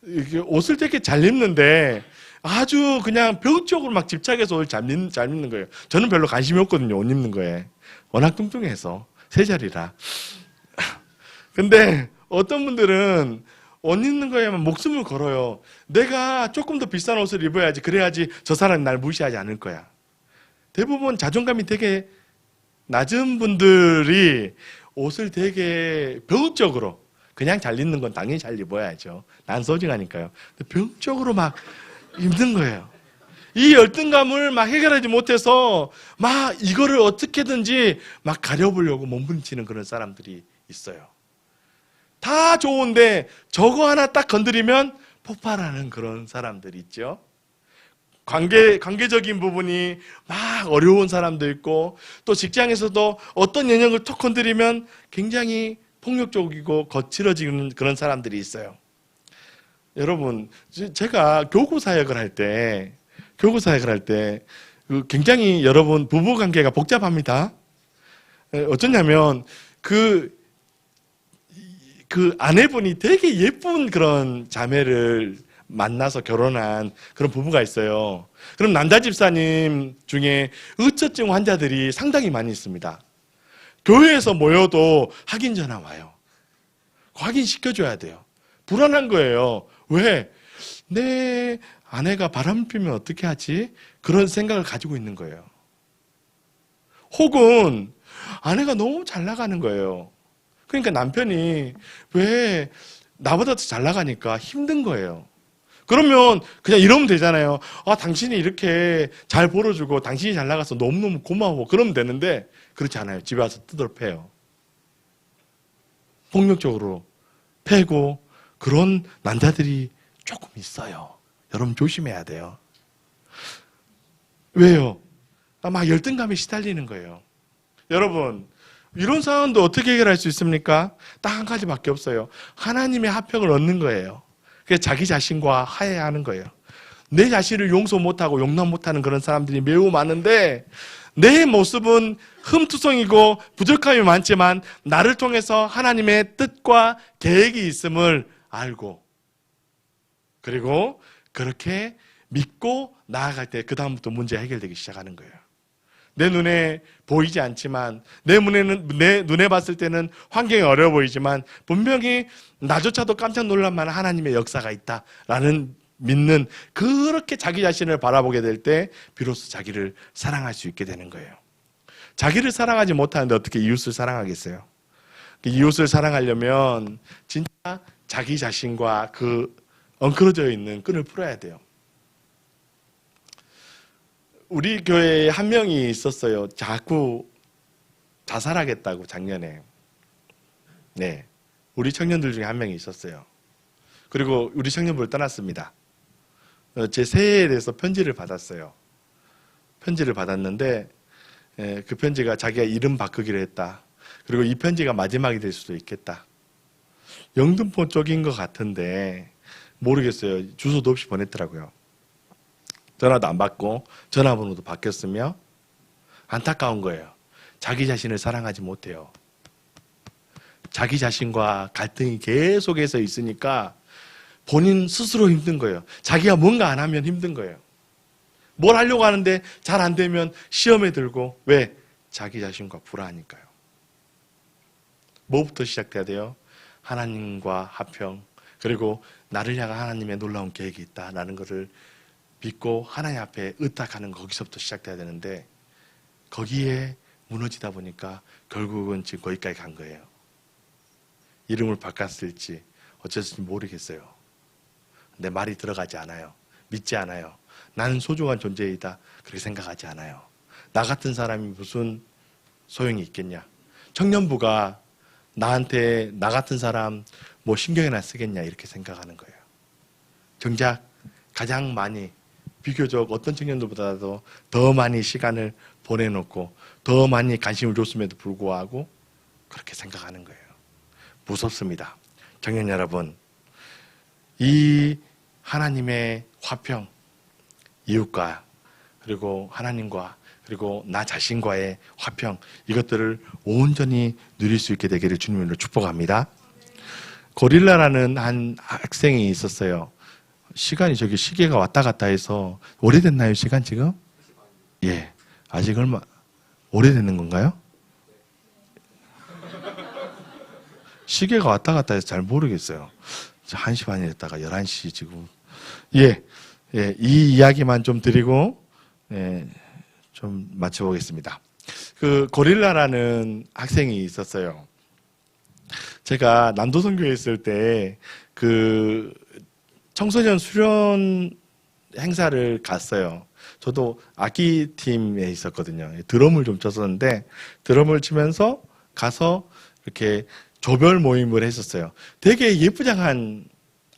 이렇게 옷을 되게 잘 입는데 아주 그냥 병적으로 막 집착해서 옷을 잘 입는 거예요. 저는 별로 관심이 없거든요, 옷 입는 거에. 워낙 뚱뚱해서 세 자리라. 근데 어떤 분들은 옷 입는 거에만 목숨을 걸어요. 내가 조금 더 비싼 옷을 입어야지, 그래야지 저 사람이 날 무시하지 않을 거야. 대부분 자존감이 되게 낮은 분들이 옷을 되게 병적으로, 그냥 잘 입는 건 당연히 잘 입어야죠. 난 소중하니까요. 병적으로 막 입는 거예요. 이 열등감을 막 해결하지 못해서 막 이거를 어떻게든지 막 가려보려고 몸부림치는 그런 사람들이 있어요. 다 좋은데 저거 하나 딱 건드리면 폭발하는 그런 사람들이 있죠. 관계적인 부분이 막 어려운 사람도 있고, 또 직장에서도 어떤 영역을 톡 건드리면 굉장히 폭력적이고 거칠어지는 그런 사람들이 있어요. 여러분, 제가 교구 사역을 할 때 굉장히 여러분 부부 관계가 복잡합니다. 어쩌냐면 그 아내분이 되게 예쁜 그런 자매를 만나서 결혼한 그런 부부가 있어요. 그럼 남자 집사님 중에 의처증 환자들이 상당히 많이 있습니다. 교회에서 모여도 확인 전화 와요. 확인시켜줘야 돼요. 불안한 거예요. 왜? 내 아내가 바람 피면 어떻게 하지? 그런 생각을 가지고 있는 거예요. 혹은 아내가 너무 잘 나가는 거예요. 그러니까 남편이 왜 나보다 더 잘 나가니까 힘든 거예요. 그러면 그냥 이러면 되잖아요. 아, 당신이 이렇게 잘 벌어주고 당신이 잘 나가서 너무너무 고마워. 그러면 되는데 그렇지 않아요. 집에 와서 뜯어 패요. 폭력적으로 패고 그런 남자들이 조금 있어요. 여러분 조심해야 돼요. 왜요? 막 열등감에 시달리는 거예요. 여러분, 이런 상황도 어떻게 해결할 수 있습니까? 딱 한 가지밖에 없어요. 하나님의 화평을 얻는 거예요. 그래서 자기 자신과 화해하는 거예요. 내 자신을 용서 못하고 용납 못하는 그런 사람들이 매우 많은데, 내 모습은 흠투성이고 부족함이 많지만 나를 통해서 하나님의 뜻과 계획이 있음을 알고, 그리고 그렇게 믿고 나아갈 때 그 다음부터 문제가 해결되기 시작하는 거예요. 내 눈에 보이지 않지만, 내 눈에 봤을 때는 환경이 어려워 보이지만 분명히 나조차도 깜짝 놀랄 만한 하나님의 역사가 있다라는 믿는, 그렇게 자기 자신을 바라보게 될 때 비로소 자기를 사랑할 수 있게 되는 거예요. 자기를 사랑하지 못하는데 어떻게 이웃을 사랑하겠어요? 이웃을 사랑하려면 진짜 자기 자신과 그 엉클어져 있는 끈을 풀어야 돼요. 우리 교회에 한 명이 있었어요. 자꾸 자살하겠다고 작년에. 네, 우리 청년들 중에 한 명이 있었어요. 그리고 우리 청년부를 떠났습니다. 제 새해에 대해서 편지를 받았어요. 편지를 받았는데 그 편지가 자기가 이름 바꾸기로 했다. 그리고 이 편지가 마지막이 될 수도 있겠다. 영등포 쪽인 것 같은데 모르겠어요. 주소도 없이 보냈더라고요. 전화도 안 받고 전화번호도 바뀌었으며 안타까운 거예요. 자기 자신을 사랑하지 못해요. 자기 자신과 갈등이 계속해서 있으니까 본인 스스로 힘든 거예요. 자기가 뭔가 안 하면 힘든 거예요. 뭘 하려고 하는데 잘 안 되면 시험에 들고. 왜? 자기 자신과 불화하니까요. 뭐부터 시작돼야 돼요? 하나님과 화평, 그리고 나를 향한 하나님의 놀라운 계획이 있다라는 것을 믿고 하나님 앞에 의탁하는 거기서부터 시작돼야 되는데, 거기에 무너지다 보니까 결국은 지금 거기까지 간 거예요. 이름을 바꿨을지 어쩔지 모르겠어요. 내 말이 들어가지 않아요. 믿지 않아요. 나는 소중한 존재이다, 그렇게 생각하지 않아요. 나 같은 사람이 무슨 소용이 있겠냐. 청년부가 나한테 나 같은 사람 뭐 신경이나 쓰겠냐, 이렇게 생각하는 거예요. 정작 가장 많이, 비교적 어떤 청년들보다도 더 많이 시간을 보내놓고 더 많이 관심을 줬음에도 불구하고 그렇게 생각하는 거예요. 무섭습니다. 청년 여러분, 이 하나님의 화평, 이웃과 그리고 하나님과 그리고 나 자신과의 화평, 이것들을 온전히 누릴 수 있게 되기를 주님으로 축복합니다. 고릴라라는 한 학생이 있었어요. 시간이 저기 시계가 왔다 갔다 해서 오래됐나요, 시간 지금? 예. 아직 얼마 오래되는 건가요? 시계가 왔다 갔다 해서 잘 모르겠어요. 1시 반이 됐다가 11시 지금. 예. 예. 이 이야기만 좀 드리고, 예. 좀 마쳐보겠습니다. 그 고릴라라는 학생이 있었어요. 제가 남도선교에 있을 때 그 청소년 수련 행사를 갔어요. 저도 악기팀에 있었거든요. 드럼을 좀 쳤었는데 드럼을 치면서 가서 이렇게 조별 모임을 했었어요. 되게 예쁘장한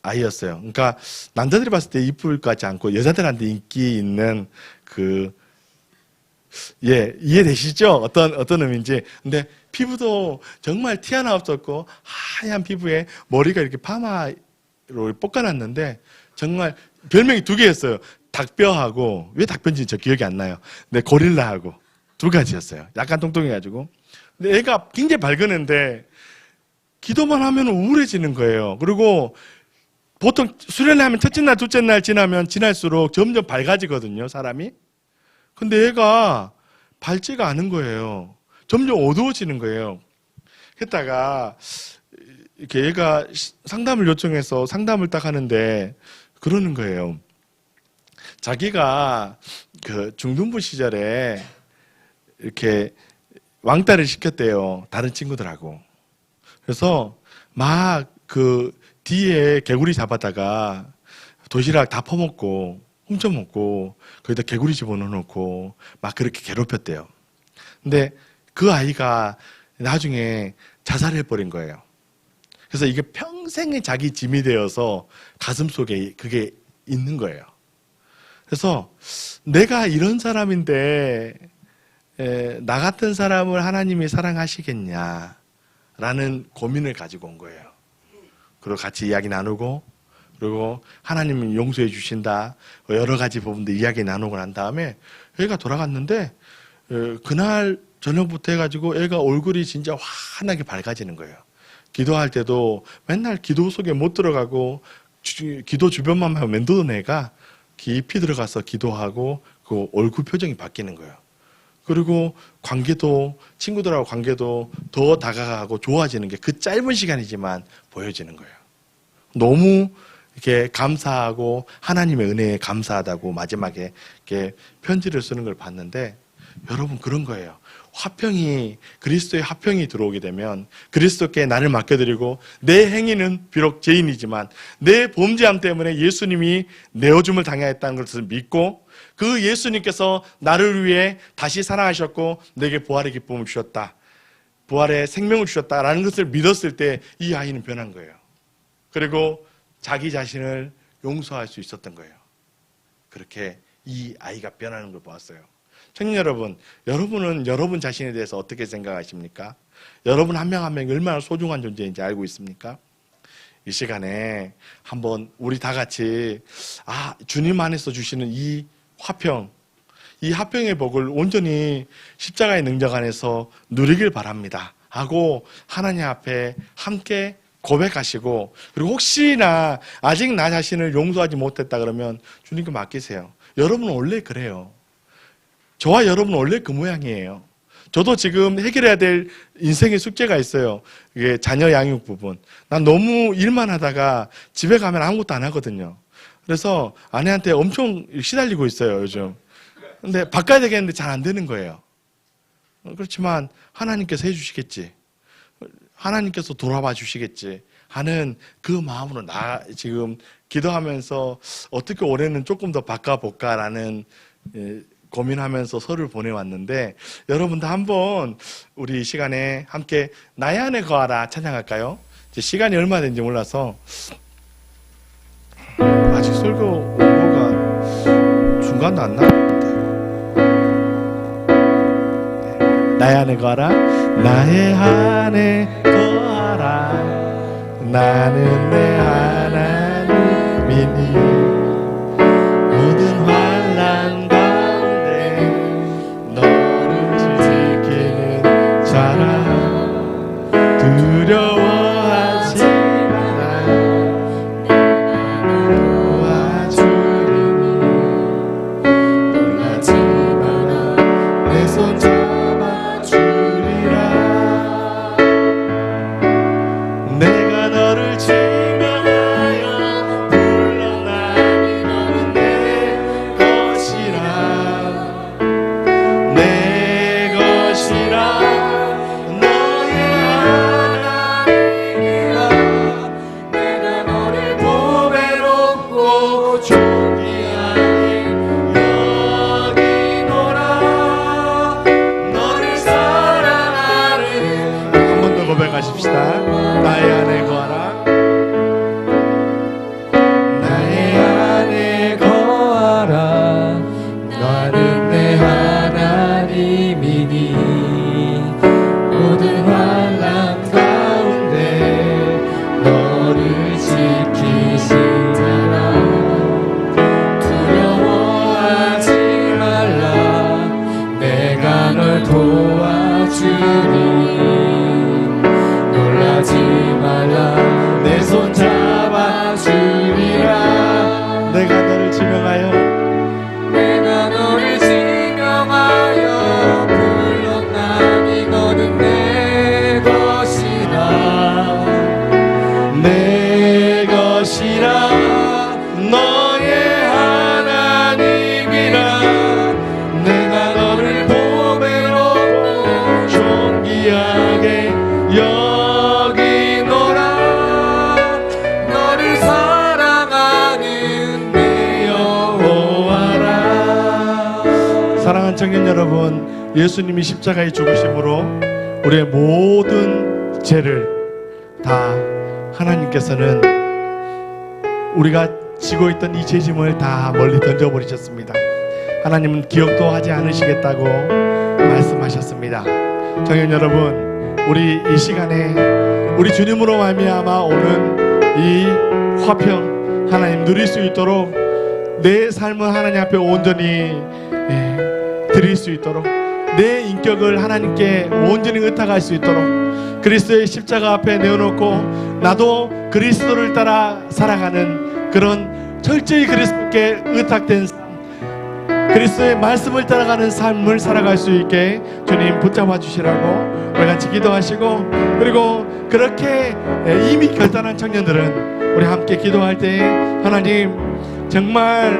아이였어요. 그러니까 남자들이 봤을 때 이쁠 것 같지 않고 여자들한테 인기 있는 그 예, 이해되시죠? 어떤 의미인지. 근데 피부도 정말 티 하나 없었고 하얀 피부에 머리가 이렇게 파마로 볶아놨는데 정말 별명이 2개였어요. 닭뼈하고, 왜 닭뼈인지 저 기억이 안 나요. 근데 고릴라하고 2가지였어요. 약간 뚱뚱해가지고. 근데 애가 굉장히 밝은 애인데 기도만 하면 우울해지는 거예요. 그리고 보통 수련회 하면 첫째 날, 둘째 날 지나면 지날수록 점점 밝아지거든요, 사람이. 근데 얘가 밝지가 않은 거예요. 점점 어두워지는 거예요. 했다가 이렇게 얘가 상담을 요청해서 상담을 딱 하는데 그러는 거예요. 자기가 그 중등부 시절에 이렇게 왕따를 시켰대요. 다른 친구들하고. 그래서 막 그 뒤에 개구리 잡아다가 도시락 다 퍼먹고 훔쳐먹고 거기다 개구리 집어넣어놓고 막 그렇게 괴롭혔대요. 근데 그 아이가 나중에 자살해버린 거예요. 그래서 이게 평생의 자기 짐이 되어서 가슴속에 그게 있는 거예요. 그래서 내가 이런 사람인데 나 같은 사람을 하나님이 사랑하시겠냐라는 고민을 가지고 온 거예요. 그리고 같이 이야기 나누고 그리고 하나님은 용서해 주신다. 여러 가지 부분들 이야기 나누고 난 다음에 애가 돌아갔는데 그날 저녁부터 해가지고 애가 얼굴이 진짜 환하게 밝아지는 거예요. 기도할 때도 맨날 기도 속에 못 들어가고 기도 주변만 맴도는 애가 깊이 들어가서 기도하고 그 얼굴 표정이 바뀌는 거예요. 그리고 관계도 친구들하고 관계도 더 다가가고 좋아지는 게 그 짧은 시간이지만 보여지는 거예요. 너무 이렇게 감사하고 하나님의 은혜에 감사하다고 마지막에 이렇게 편지를 쓰는 걸 봤는데 여러분 그런 거예요. 화평이 그리스도의 화평이 들어오게 되면 그리스도께 나를 맡겨드리고 내 행위는 비록 죄인이지만 내 범죄함 때문에 예수님이 내어줌을 당하였다는 것을 믿고 그 예수님께서 나를 위해 다시 살아가셨고 내게 부활의 기쁨을 주셨다. 부활의 생명을 주셨다라는 것을 믿었을 때 이 아이는 변한 거예요. 그리고 자기 자신을 용서할 수 있었던 거예요. 그렇게 이 아이가 변하는 걸 보았어요. 청년 여러분, 여러분은 여러분 자신에 대해서 어떻게 생각하십니까? 여러분 한 명 한 명이 얼마나 소중한 존재인지 알고 있습니까? 이 시간에 한번 우리 다 같이 주님 안에서 주시는 이 화평, 이 화평의 복을 온전히 십자가의 능력 안에서 누리길 바랍니다 하고 하나님 앞에 함께 고백하시고 그리고 혹시나 아직 나 자신을 용서하지 못했다 그러면 주님께 맡기세요. 여러분은 원래 그래요. 저와 여러분은 원래 그 모양이에요. 저도 지금 해결해야 될 인생의 숙제가 있어요. 이게 자녀 양육 부분. 난 너무 일만 하다가 집에 가면 아무것도 안 하거든요. 그래서 아내한테 엄청 시달리고 있어요, 요즘. 근데 바꿔야 되겠는데 잘 안 되는 거예요. 그렇지만 하나님께서 해주시겠지. 하나님께서 돌아봐 주시겠지 하는 그 마음으로 나 지금 기도하면서 어떻게 올해는 조금 더 바꿔볼까라는 고민하면서 설을 보내왔는데 여러분도 한번 우리 시간에 함께 나의 안에 거하라 찬양할까요? 이제 시간이 얼마 된지 몰라서 아직 설교 오고가 중간도 안 나왔는데 나의 안에 거하라 나의 안에 거하라 나는 내 하나님이니 모든 환난 가운데 내 것이라 너의 하나님이라 내가 너를 보배롭고 존귀하게 여기노라 너를 사랑하는 한 번 더 고백하십시다. 나의 안에 거하라 나의 안에 거하라 나는 내 하나님이니 모든 환난 가운데 너를 지키시리라 두려워하지 말라 내가 널 도와주니 놀라지 말라 내 손 잡아주리라 내가 너를 지명하여 내가 너를 지명하여 불렀나니 너는 내 것이라 내 것이라 너의 하나님이라 내가 너를 보배롭고 존귀하게 여기노라 너를 사랑하는 내 여호와라. 사랑하는 청년 여러분, 예수님이 십자가에 죽으심으로 우리의 모든 죄를 다 하나님께서는 우리가 지고 있던 이 죄짐을 다 멀리 던져버리셨습니다. 하나님은 기억도 하지 않으시겠다고 말씀하셨습니다. 청년 여러분, 우리 이 시간에 우리 주님으로 말미암아 오는 이 화평 하나님 누릴 수 있도록 내 삶은 하나님 앞에 온전히 드릴 수 있도록 내 인격을 하나님께 온전히 의탁할 수 있도록 그리스도의 십자가 앞에 내어놓고 나도 그리스도를 따라 살아가는 그런 철저히 그리스도께 의탁된 삶, 그리스도의 말씀을 따라가는 삶을 살아갈 수 있게 주님 붙잡아 주시라고 우리 같이 기도하시고, 그리고 그렇게 이미 결단한 청년들은 우리 함께 기도할 때 하나님 정말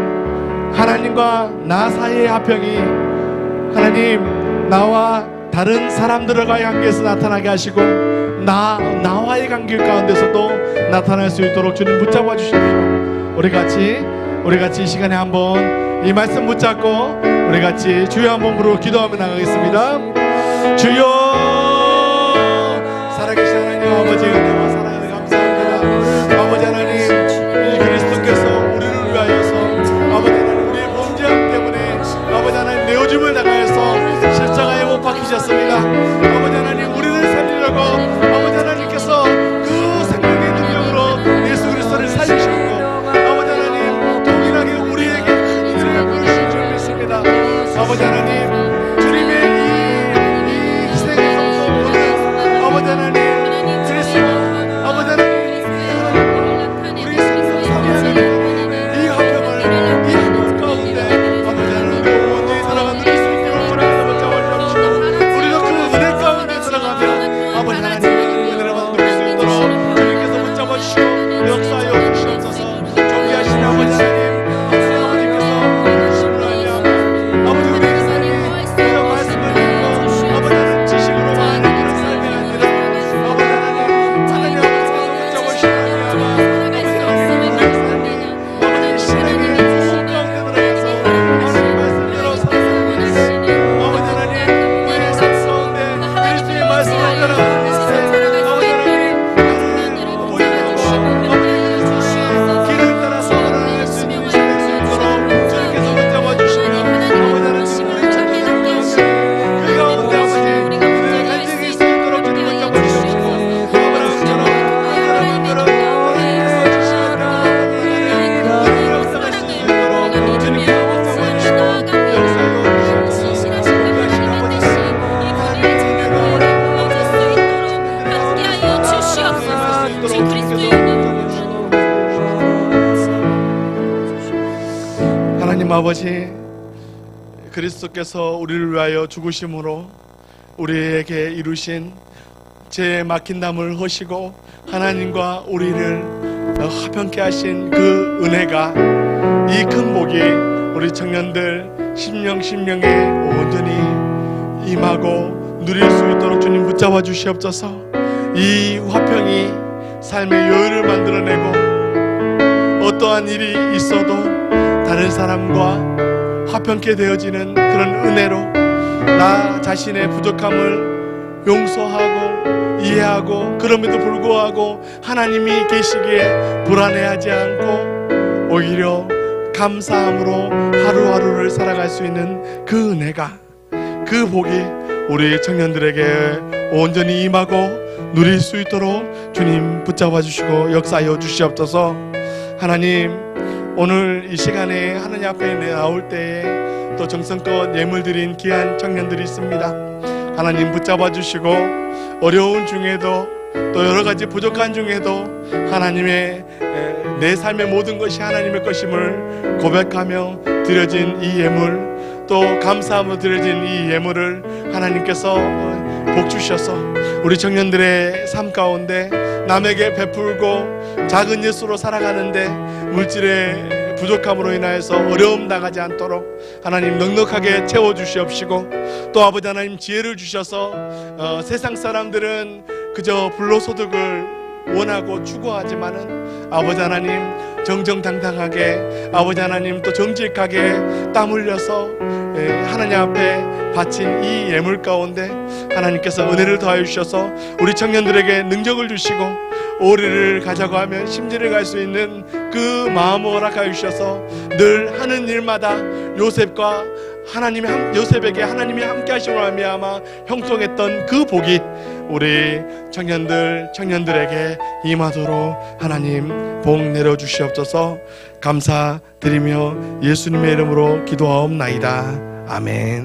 하나님과 나 사이의 화평이 하나님 나와 다른 사람들과의 관계에서 나타나게 하시고 나와의 관계 가운데서도 나타날 수 있도록 주님 붙잡아 주십시오. 우리 같이 이 시간에 한번 이 말씀 붙잡고 우리 같이 주여 한번 부르고 기도하며 나가겠습니다. 주여, 살아계신 하나님 아버지 은혜와 사랑에 감사합니다. 아버지 하나님, 이 그리스도께서 우리를 위하여서 아버지 하나님 우리의 범죄함 때문에 아버지 하나님 내어줌을 당하여서 십자가에 못 박히셨습니다. 아버지 하나님 우리를 살리려고 아버지 하나님께서 그 생명의 능력으로 예수 그리스도를 살리셨고 아버지 하나님 동일하게 우리에게 큰 일을 부르신 줄 믿습니다. 아버지 하나님 주님의 이 희생의 성도 오늘 아버지 하나님 그리스도 아버지 하나님 우리 생명 살리는 이 화평을 이 화평 가운데 아버지 하나님 우리 온전히 살아가 누릴 수 있도록 우리를 붙잡아 주시고 우리도 그 은혜 가운데 들어가면 아버지 하나님 은혜를 받아 누릴 수 있도록 주님께서 붙잡아 주시고 역사하여 주시옵소서. 존귀하신 아버지 하나님, 아버지께서 주심으로 말미암아 아버지 우리 삶이 이런 말씀을 듣고 아버지 하나님 지식으로 많은 그런 삶이 아니라 아버지 하나님 앞에서 붙잡아 주시고 말미암아 아버지 하나님 우리의 삶이 아버지 신앙의 소원 가운데 들어가서 하나님 말씀대로 살아가는 아버지 하나님 우리의 삶 가운데 그리스도의 말씀을 따라가는 인생 아버지 하나님 길을 따라서 하나님의 주님을 지낼 수 있도록 주님께서 붙잡아 주시며 아버지 하나님 우리 천지 그 가운데 아버지 우리의 간증이 수 있도록 주님 붙잡아 주시고 아브라함처럼 하나님께서 주시는 하나님 역사가 있을 수 있도록 주님께서 붙잡아 주시고 역사하여 주시옵소서. 존귀하신 아버지 하나님의 은혜로 함께하여 주시옵소서. 주 그리스도의 하나님 아버지, 그리스도께서 우리를 위하여 죽으심으로 우리에게 이루신 죄에 막힌 담을 허시고 하나님과 우리를 화평케 하신 그 은혜가, 이 큰 복이 우리 청년들 심령에 온전히 임하고 누릴 수 있도록 주님 붙잡아 주시옵소서. 이 화평이 삶의 여유를 만들어내고 어떠한 일이 있어도 다른 사람과 화평케 되어지는 그런 은혜로 나 자신의 부족함을 용서하고 이해하고, 그럼에도 불구하고 하나님이 계시기에 불안해하지 않고 오히려 감사함으로 하루하루를 살아갈 수 있는 그 은혜가, 그 복이 우리 청년들에게 온전히 임하고 누릴 수 있도록 주님 붙잡아 주시고 역사하여 주시옵소서. 하나님, 오늘 이 시간에 하나님 앞에 나올 때에 또 정성껏 예물 드린 귀한 청년들이 있습니다. 하나님 붙잡아 주시고 어려운 중에도 또 여러 가지 부족한 중에도 하나님의 내 삶의 모든 것이 하나님의 것임을 고백하며 드려진 이 예물, 또 감사함으로 드려진 이 예물을 하나님께서 복 주셔서 우리 청년들의 삶 가운데 남에게 베풀고 작은 예수로 살아가는데 물질의 부족함으로 인하여서 어려움 나가지 않도록 하나님 넉넉하게 채워주시옵시고, 또 아버지 하나님 지혜를 주셔서 세상 사람들은 그저 불로소득을 원하고 추구하지만은 아버지 하나님 정정당당하게, 아버지 하나님 또 정직하게 땀 흘려서 하나님 앞에 바친 이 예물 가운데 하나님께서 은혜를 더하여 주셔서 우리 청년들에게 능력을 주시고 오래를 가자고 하면 심지를 갈 수 있는 그 마음을 허락하여 주셔서 늘 하는 일마다 요셉에게 하나님이 함께 하심으로 말미암아 형통했던 그 복이 우리 청년들에게 임하도록 하나님 복 내려 주시옵소서. 감사드리며 예수님의 이름으로 기도하옵나이다. 아멘.